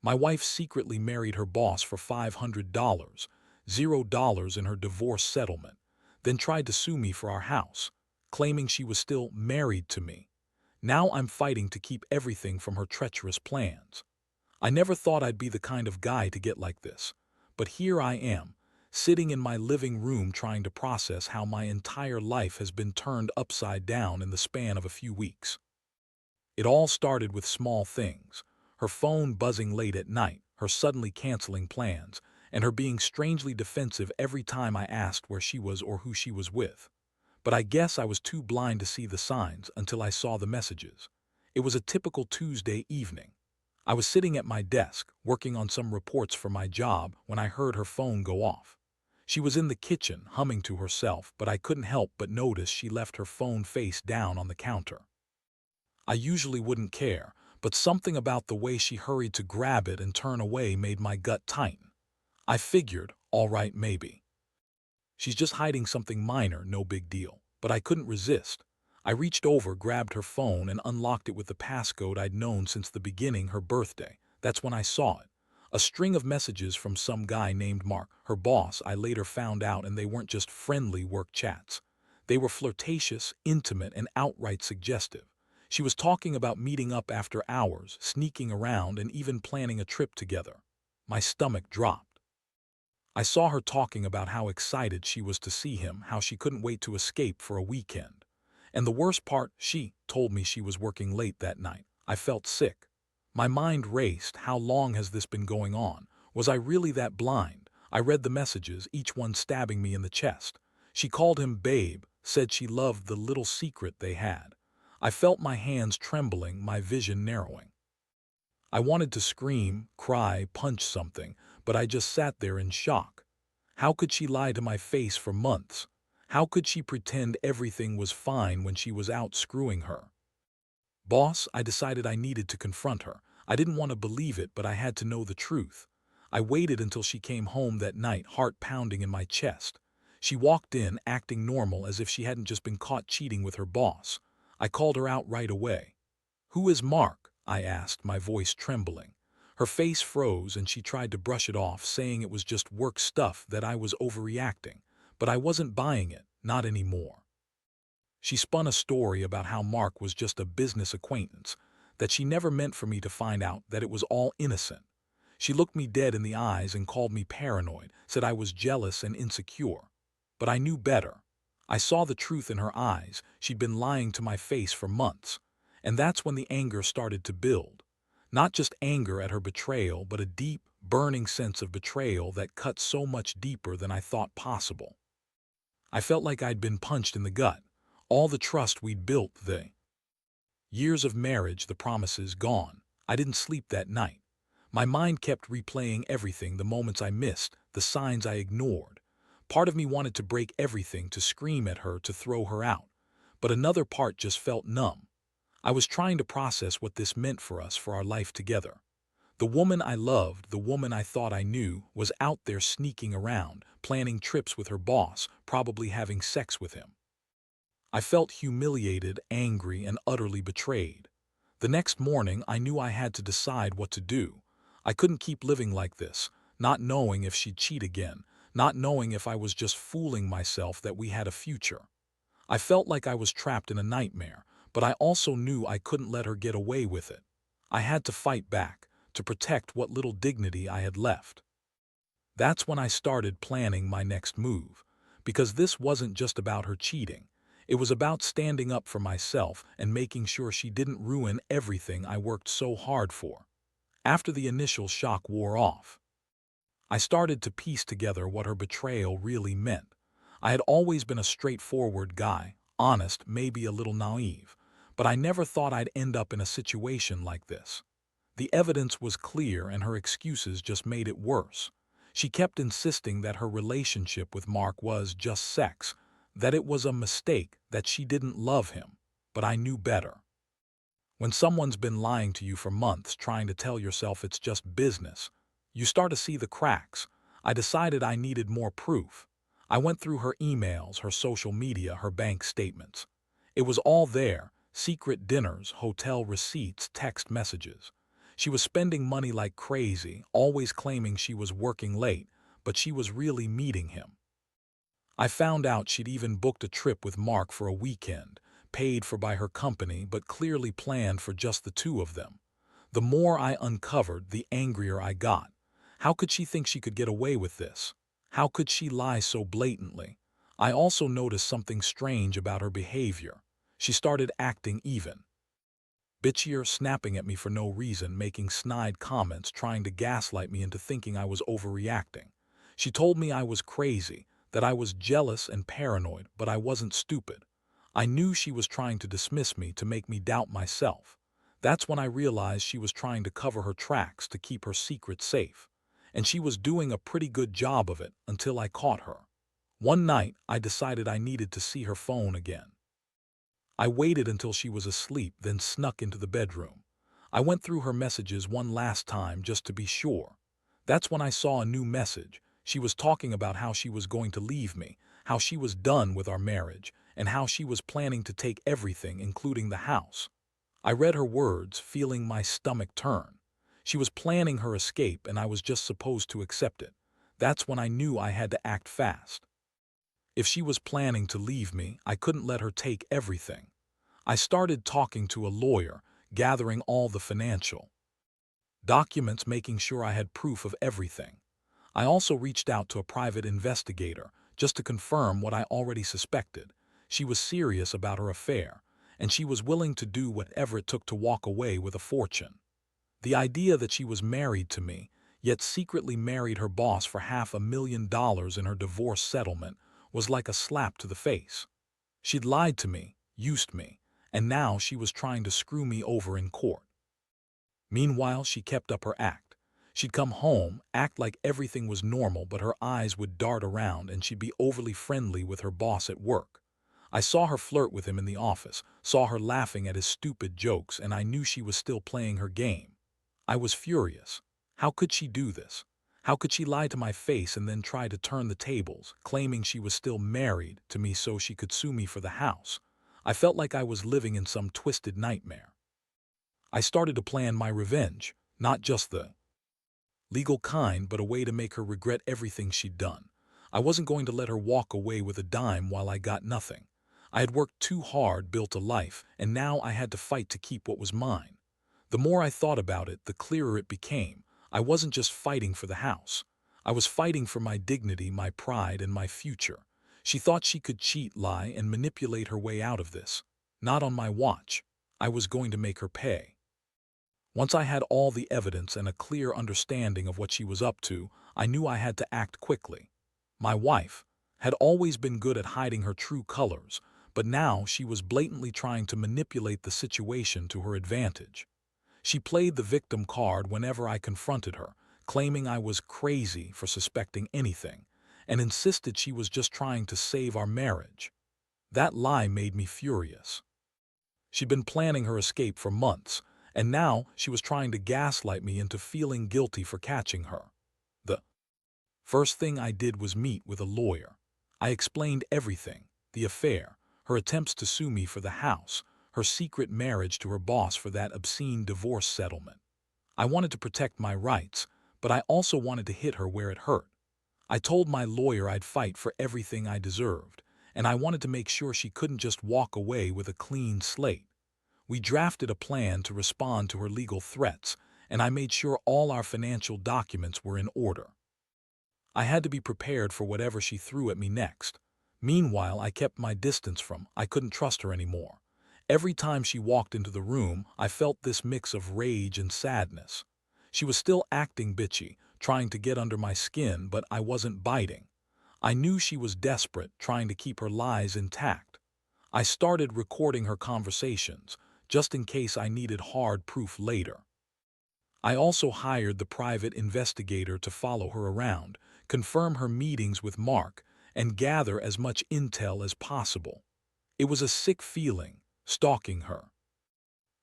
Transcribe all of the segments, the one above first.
My wife secretly married her boss for $500, $0 in her divorce settlement, then tried to sue me for our house, claiming she was still married to me. Now I'm fighting to keep everything from her treacherous plans. I never thought I'd be the kind of guy to get like this, but here I am, sitting in my living room trying to process how my entire life has been turned upside down in the span of a few weeks. It all started with small things: her phone buzzing late at night, her suddenly canceling plans, and her being strangely defensive every time I asked where she was or who she was with. But I guess I was too blind to see the signs until I saw the messages. It was a typical Tuesday evening. I was sitting at my desk, working on some reports for my job, when I heard her phone go off. She was in the kitchen, humming to herself, but I couldn't help but notice she left her phone face down on the counter. I usually wouldn't care, but something about the way she hurried to grab it and turn away made my gut tighten. I figured, all right, maybe she's just hiding something minor, no big deal. But I couldn't resist. I reached over, grabbed her phone, and unlocked it with the passcode I'd known since the beginning, her birthday. That's when I saw it. A string of messages from some guy named Mark, her boss, I later found out, and they weren't just friendly work chats. They were flirtatious, intimate, and outright suggestive. She was talking about meeting up after hours, sneaking around, and even planning a trip together. My stomach dropped. I saw her talking about how excited she was to see him, how she couldn't wait to escape for a weekend. And the worst part, she told me she was working late that night. I felt sick. My mind raced. How long has this been going on? Was I really that blind? I read the messages, each one stabbing me in the chest. She called him babe, said she loved the little secret they had. I felt my hands trembling, my vision narrowing. I wanted to scream, cry, punch something, but I just sat there in shock. How could she lie to my face for months? How could she pretend everything was fine when she was out screwing her? Boss, I decided I needed to confront her. I didn't want to believe it, but I had to know the truth. I waited until she came home that night, heart pounding in my chest. She walked in, acting normal, as if she hadn't just been caught cheating with her boss. I called her out right away. "Who is Mark?" I asked, my voice trembling. Her face froze and she tried to brush it off, saying it was just work stuff, that I was overreacting. But I wasn't buying it, not anymore. She spun a story about how Mark was just a business acquaintance, that she never meant for me to find out, that it was all innocent. She looked me dead in the eyes and called me paranoid, said I was jealous and insecure. But I knew better. I saw the truth in her eyes. She'd been lying to my face for months. And that's when the anger started to build. Not just anger at her betrayal, but a deep, burning sense of betrayal that cut so much deeper than I thought possible. I felt like I'd been punched in the gut. All the trust we'd built, the years of marriage, the promises, gone. I didn't sleep that night. My mind kept replaying everything, the moments I missed, the signs I ignored. Part of me wanted to break everything, to scream at her, to throw her out. But another part just felt numb. I was trying to process what this meant for us, for our life together. The woman I loved, the woman I thought I knew, was out there sneaking around, planning trips with her boss, probably having sex with him. I felt humiliated, angry, and utterly betrayed. The next morning, I knew I had to decide what to do. I couldn't keep living like this, not knowing if she'd cheat again, not knowing if I was just fooling myself that we had a future. I felt like I was trapped in a nightmare, but I also knew I couldn't let her get away with it. I had to fight back, to protect what little dignity I had left. That's when I started planning my next move, because this wasn't just about her cheating. It was about standing up for myself and making sure she didn't ruin everything I worked so hard for. After the initial shock wore off, I started to piece together what her betrayal really meant. I had always been a straightforward guy, honest, maybe a little naive, but I never thought I'd end up in a situation like this. The evidence was clear and her excuses just made it worse. She kept insisting that her relationship with Mark was just sex, that it was a mistake, that she didn't love him. But I knew better. When someone's been lying to you for months, trying to tell yourself it's just business, you start to see the cracks. I decided I needed more proof. I went through her emails, her social media, her bank statements. It was all there: secret dinners, hotel receipts, text messages. She was spending money like crazy, always claiming she was working late, but she was really meeting him. I found out she'd even booked a trip with Mark for a weekend, paid for by her company but clearly planned for just the two of them. The more I uncovered, the angrier I got. How could she think she could get away with this? How could she lie so blatantly? I also noticed something strange about her behavior. She started acting even bitchier, snapping at me for no reason, making snide comments, trying to gaslight me into thinking I was overreacting. She told me I was crazy, that I was jealous and paranoid, but I wasn't stupid. I knew she was trying to dismiss me, to make me doubt myself. That's when I realized she was trying to cover her tracks to keep her secret safe. And she was doing a pretty good job of it until I caught her. One night, I decided I needed to see her phone again. I waited until she was asleep, then snuck into the bedroom. I went through her messages one last time just to be sure. That's when I saw a new message. She was talking about how she was going to leave me, how she was done with our marriage, and how she was planning to take everything, including the house. I read her words, feeling my stomach turn. She was planning her escape, and I was just supposed to accept it. That's when I knew I had to act fast. If she was planning to leave me, I couldn't let her take everything. I started talking to a lawyer, gathering all the financial documents, making sure I had proof of everything. I also reached out to a private investigator just to confirm what I already suspected. She was serious about her affair, and she was willing to do whatever it took to walk away with a fortune. The idea that she was married to me, yet secretly married her boss for $500,000 in her divorce settlement, was like a slap to the face. She'd lied to me, used me, and now she was trying to screw me over in court. Meanwhile, she kept up her act. She'd come home, act like everything was normal, but her eyes would dart around and she'd be overly friendly with her boss at work. I saw her flirt with him in the office, saw her laughing at his stupid jokes, and I knew she was still playing her game. I was furious. How could she do this? How could she lie to my face and then try to turn the tables, claiming she was still married to me so she could sue me for the house? I felt like I was living in some twisted nightmare. I started to plan my revenge, not just the legal kind, but a way to make her regret everything she'd done. I wasn't going to let her walk away with a dime while I got nothing. I had worked too hard, built a life, and now I had to fight to keep what was mine. The more I thought about it, the clearer it became. I wasn't just fighting for the house. I was fighting for my dignity, my pride, and my future. She thought she could cheat, lie, and manipulate her way out of this. Not on my watch. I was going to make her pay. Once I had all the evidence and a clear understanding of what she was up to, I knew I had to act quickly. My wife had always been good at hiding her true colors, but now she was blatantly trying to manipulate the situation to her advantage. She played the victim card whenever I confronted her, claiming I was crazy for suspecting anything, and insisted she was just trying to save our marriage. That lie made me furious. She'd been planning her escape for months, and now she was trying to gaslight me into feeling guilty for catching her. The first thing I did was meet with a lawyer. I explained everything: the affair, her attempts to sue me for the house, her secret marriage to her boss for that obscene divorce settlement. I wanted to protect my rights, but I also wanted to hit her where it hurt. I told my lawyer I'd fight for everything I deserved, and I wanted to make sure she couldn't just walk away with a clean slate. We drafted a plan to respond to her legal threats, and I made sure all our financial documents were in order. I had to be prepared for whatever she threw at me next. Meanwhile, I kept my distance from. I couldn't trust her anymore. Every time she walked into the room, I felt this mix of rage and sadness. She was still acting bitchy, trying to get under my skin, but I wasn't biting. I knew she was desperate, trying to keep her lies intact. I started recording her conversations, just in case I needed hard proof later. I also hired the private investigator to follow her around, confirm her meetings with Mark, and gather as much intel as possible. It was a sick feeling, stalking her,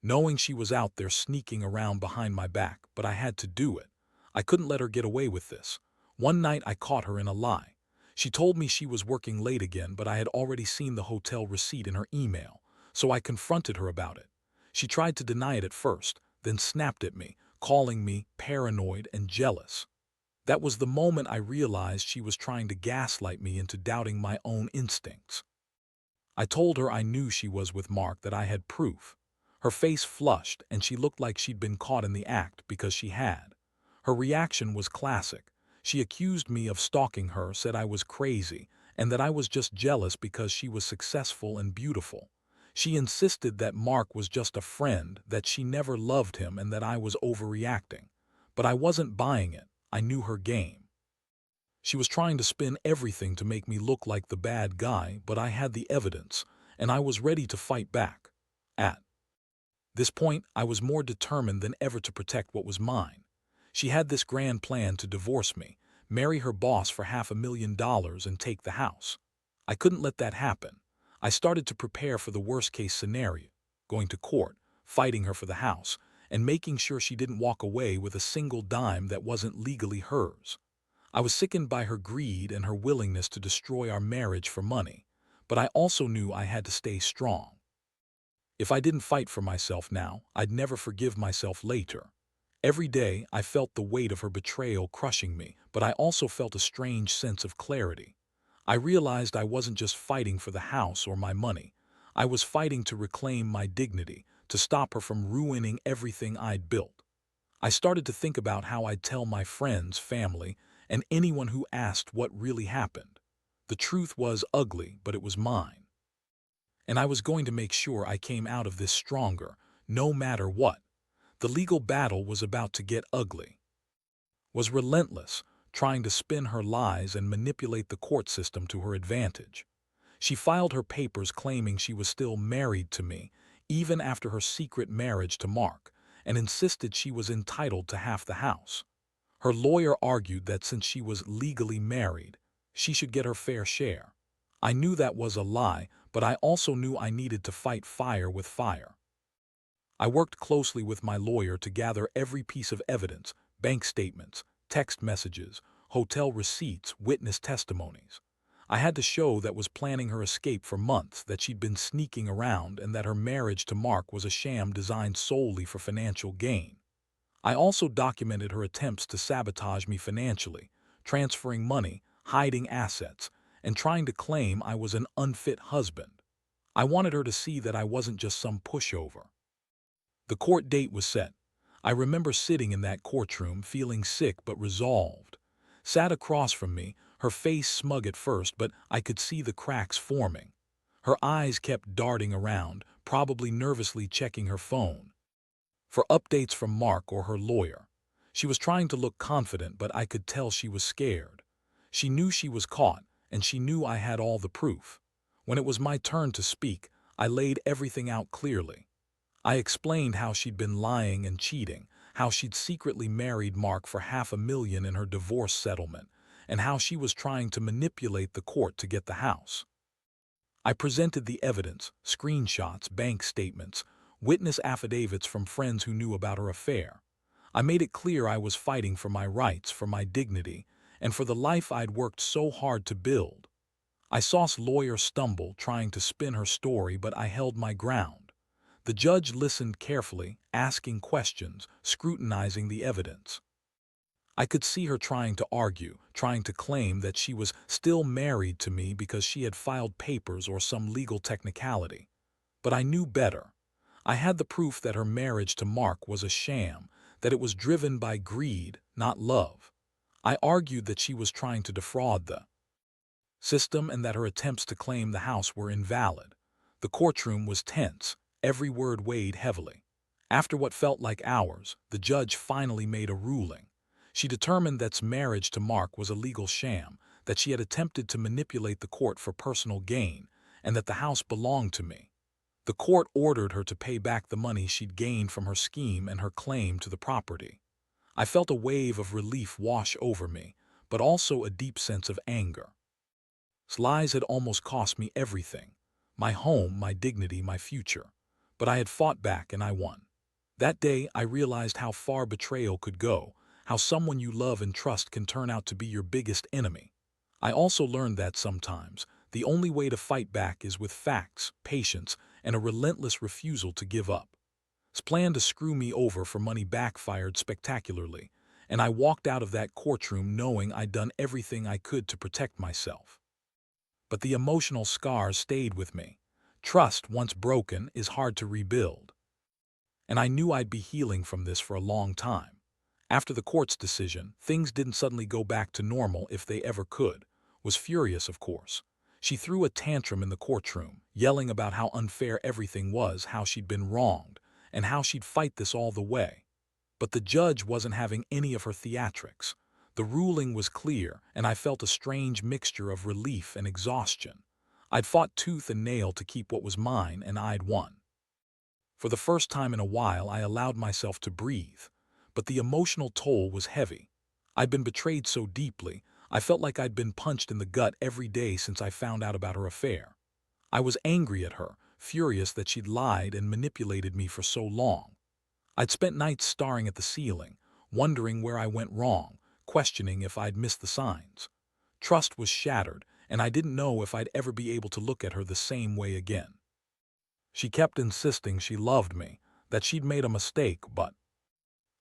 knowing she was out there sneaking around behind my back, but I had to do it. I couldn't let her get away with this. One night I caught her in a lie. She told me she was working late again, but I had already seen the hotel receipt in her email, so I confronted her about it. She tried to deny it at first, then snapped at me, calling me paranoid and jealous. That was the moment I realized she was trying to gaslight me into doubting my own instincts. I told her I knew she was with Mark, that I had proof. Her face flushed, and she looked like she'd been caught in the act, because she had. Her reaction was classic. She accused me of stalking her, said I was crazy, and that I was just jealous because she was successful and beautiful. She insisted that Mark was just a friend, that she never loved him, and that I was overreacting. But I wasn't buying it. I knew her game. She was trying to spin everything to make me look like the bad guy, but I had the evidence, and I was ready to fight back. At this point, I was more determined than ever to protect what was mine. She had this grand plan to divorce me, marry her boss for $500,000 and take the house. I couldn't let that happen. I started to prepare for the worst-case scenario, going to court, fighting her for the house, and making sure she didn't walk away with a single dime that wasn't legally hers. I was sickened by her greed and her willingness to destroy our marriage for money, but I also knew I had to stay strong. If I didn't fight for myself now, I'd never forgive myself later. Every day, I felt the weight of her betrayal crushing me, but I also felt a strange sense of clarity. I realized I wasn't just fighting for the house or my money. I was fighting to reclaim my dignity, to stop her from ruining everything I'd built. I started to think about how I'd tell my friends, family, and anyone who asked what really happened. The truth was ugly, but it was mine. And I was going to make sure I came out of this stronger, no matter what. The legal battle was about to get ugly. Was relentless, trying to spin her lies and manipulate the court system to her advantage. She filed her papers claiming she was still married to me, even after her secret marriage to Mark, and insisted she was entitled to half the house. Her lawyer argued that since she was legally married, she should get her fair share. I knew that was a lie, but I also knew I needed to fight fire with fire. I worked closely with my lawyer to gather every piece of evidence: bank statements, text messages, hotel receipts, witness testimonies. I had to show that was planning her escape for months, that she'd been sneaking around, and that her marriage to Mark was a sham designed solely for financial gain. I also documented her attempts to sabotage me financially, transferring money, hiding assets, and trying to claim I was an unfit husband. I wanted her to see that I wasn't just some pushover. The court date was set. I remember sitting in that courtroom, feeling sick but resolved. Sat across from me, her face smug at first, but I could see the cracks forming. Her eyes kept darting around, probably nervously checking her phone for updates from Mark or her lawyer. She was trying to look confident, but I could tell she was scared. She knew she was caught, and she knew I had all the proof. When it was my turn to speak, I laid everything out clearly. I explained how she'd been lying and cheating, how she'd secretly married Mark for $500,000 in her divorce settlement, and how she was trying to manipulate the court to get the house. I presented the evidence: screenshots, bank statements, witness affidavits from friends who knew about her affair. I made it clear I was fighting for my rights, for my dignity, and for the life I'd worked so hard to build. I saw's lawyer stumble, trying to spin her story, but I held my ground. The judge listened carefully, asking questions, scrutinizing the evidence. I could see her trying to argue, trying to claim that she was still married to me because she had filed papers or some legal technicality. But I knew better. I had the proof that her marriage to Mark was a sham, that it was driven by greed, not love. I argued that she was trying to defraud the system and that her attempts to claim the house were invalid. The courtroom was tense, every word weighed heavily. After what felt like hours, the judge finally made a ruling. She determined that marriage to Mark was a legal sham, that she had attempted to manipulate the court for personal gain, and that the house belonged to me. The court ordered her to pay back the money she'd gained from her scheme and her claim to the property. I felt a wave of relief wash over me, but also a deep sense of anger. Lies had almost cost me everything: my home, my dignity, my future. But I had fought back and I won. That day, I realized how far betrayal could go, how someone you love and trust can turn out to be your biggest enemy. I also learned that sometimes the only way to fight back is with facts, patience, and a relentless refusal to give up. plan to screw me over for money backfired spectacularly, and I walked out of that courtroom knowing I'd done everything I could to protect myself. But the emotional scars stayed with me. Trust, once broken, is hard to rebuild. And I knew I'd be healing from this for a long time. After the court's decision, things didn't suddenly go back to normal if they ever could. Was furious, of course. She threw a tantrum in the courtroom, yelling about how unfair everything was, how she'd been wronged, and how she'd fight this all the way. But the judge wasn't having any of her theatrics. The ruling was clear, and I felt a strange mixture of relief and exhaustion. I'd fought tooth and nail to keep what was mine, and I'd won. For the first time in a while, I allowed myself to breathe. But the emotional toll was heavy. I'd been betrayed so deeply, I felt like I'd been punched in the gut every day since I found out about her affair. I was angry at her, furious that she'd lied and manipulated me for so long. I'd spent nights staring at the ceiling, wondering where I went wrong, questioning if I'd missed the signs. Trust was shattered, and I didn't know if I'd ever be able to look at her the same way again. She kept insisting she loved me, that she'd made a mistake, but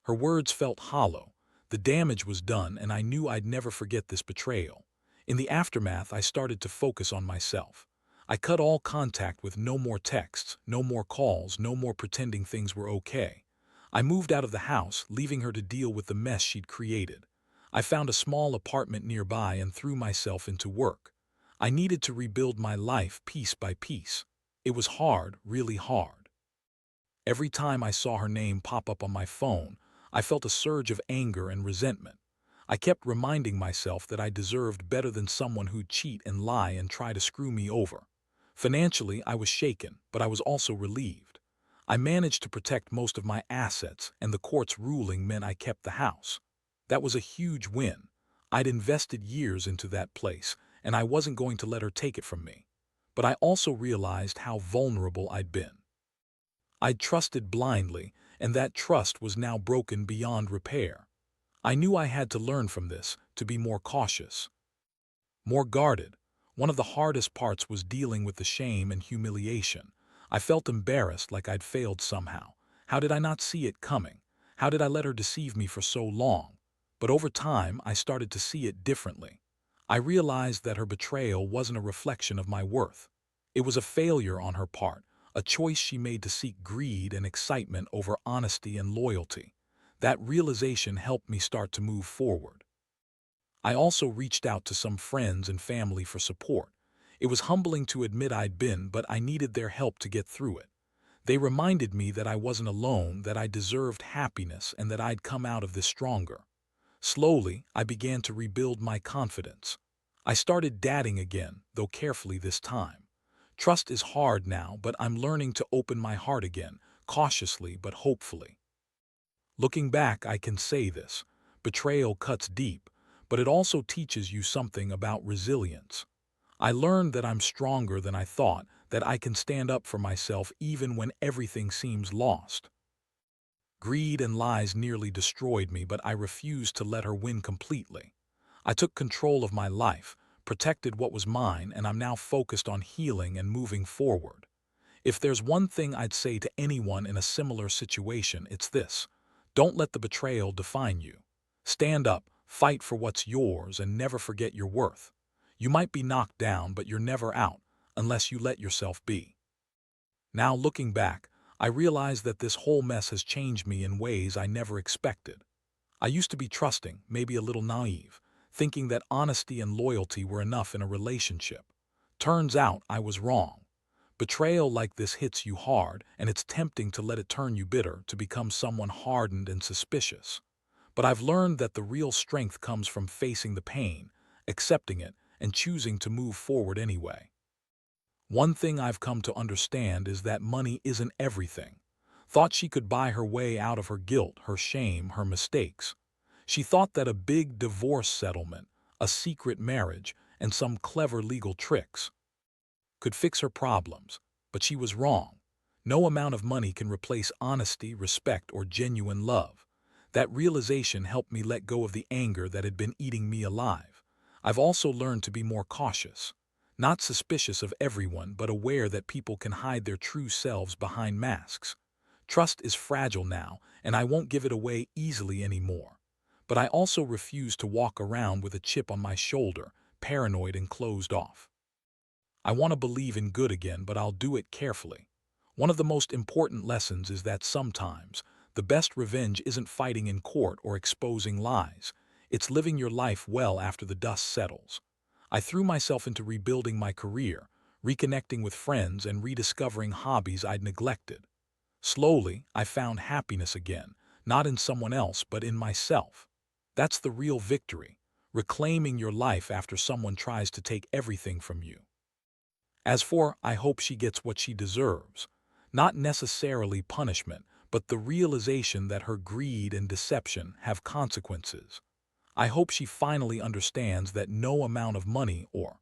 her words felt hollow. The damage was done, and I knew I'd never forget this betrayal. In the aftermath, I started to focus on myself. I cut all contact with no more texts, no more calls, no more pretending things were okay. I moved out of the house, leaving her to deal with the mess she'd created. I found a small apartment nearby and threw myself into work. I needed to rebuild my life piece by piece. It was hard, really hard. Every time I saw her name pop up on my phone, I felt a surge of anger and resentment. I kept reminding myself that I deserved better than someone who'd cheat and lie and try to screw me over. Financially, I was shaken, but I was also relieved. I managed to protect most of my assets, and the court's ruling meant I kept the house. That was a huge win. I'd invested years into that place, and I wasn't going to let her take it from me. But I also realized how vulnerable I'd been. I'd trusted blindly, and that trust was now broken beyond repair. I knew I had to learn from this, to be more cautious, more guarded. One of the hardest parts was dealing with the shame and humiliation. I felt embarrassed, like I'd failed somehow. How did I not see it coming? How did I let her deceive me for so long? But over time, I started to see it differently. I realized that her betrayal wasn't a reflection of my worth. It was a failure on her part, a choice she made to seek greed and excitement over honesty and loyalty. That realization helped me start to move forward. I also reached out to some friends and family for support. It was humbling to admit I'd been, but I needed their help to get through it. They reminded me that I wasn't alone, that I deserved happiness, and that I'd come out of this stronger. Slowly, I began to rebuild my confidence. I started dating again, though carefully this time. Trust is hard now, but I'm learning to open my heart again, cautiously but hopefully. Looking back, I can say this: betrayal cuts deep, but it also teaches you something about resilience. I learned that I'm stronger than I thought, that I can stand up for myself even when everything seems lost. Greed and lies nearly destroyed me, but I refused to let her win completely. I took control of my life, protected what was mine, and I'm now focused on healing and moving forward. If there's one thing I'd say to anyone in a similar situation, it's this: don't let the betrayal define you. Stand up, fight for what's yours, and never forget your worth. You might be knocked down, but you're never out, unless you let yourself be. Now, looking back, I realize that this whole mess has changed me in ways I never expected. I used to be trusting, maybe a little naive, thinking that honesty and loyalty were enough in a relationship. Turns out I was wrong. Betrayal like this hits you hard, and it's tempting to let it turn you bitter, to become someone hardened and suspicious. But I've learned that the real strength comes from facing the pain, accepting it, and choosing to move forward anyway. One thing I've come to understand is that money isn't everything. Thought she could buy her way out of her guilt, her shame, her mistakes. She thought that a big divorce settlement, a secret marriage, and some clever legal tricks could fix her problems, but she was wrong. No amount of money can replace honesty, respect, or genuine love. That realization helped me let go of the anger that had been eating me alive. I've also learned to be more cautious, not suspicious of everyone, but aware that people can hide their true selves behind masks. Trust is fragile now, and I won't give it away easily anymore. But I also refuse to walk around with a chip on my shoulder, paranoid and closed off. I want to believe in good again, but I'll do it carefully. One of the most important lessons is that sometimes the best revenge isn't fighting in court or exposing lies. It's living your life well after the dust settles. I threw myself into rebuilding my career, reconnecting with friends, and rediscovering hobbies I'd neglected. Slowly, I found happiness again, not in someone else, but in myself. That's the real victory, reclaiming your life after someone tries to take everything from you. As for, I hope she gets what she deserves. Not necessarily punishment, but the realization that her greed and deception have consequences. I hope she finally understands that no amount of money or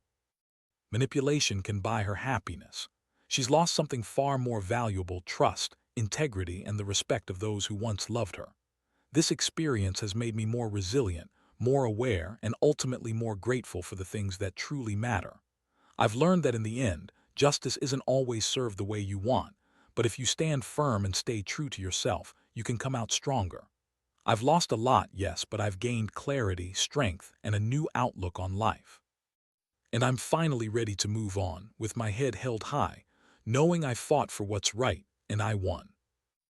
manipulation can buy her happiness. She's lost something far more valuable: trust, integrity, and the respect of those who once loved her. This experience has made me more resilient, more aware, and ultimately more grateful for the things that truly matter. I've learned that in the end, justice isn't always served the way you want, but if you stand firm and stay true to yourself, you can come out stronger. I've lost a lot, yes, but I've gained clarity, strength, and a new outlook on life. And I'm finally ready to move on, with my head held high, knowing I fought for what's right, and I won.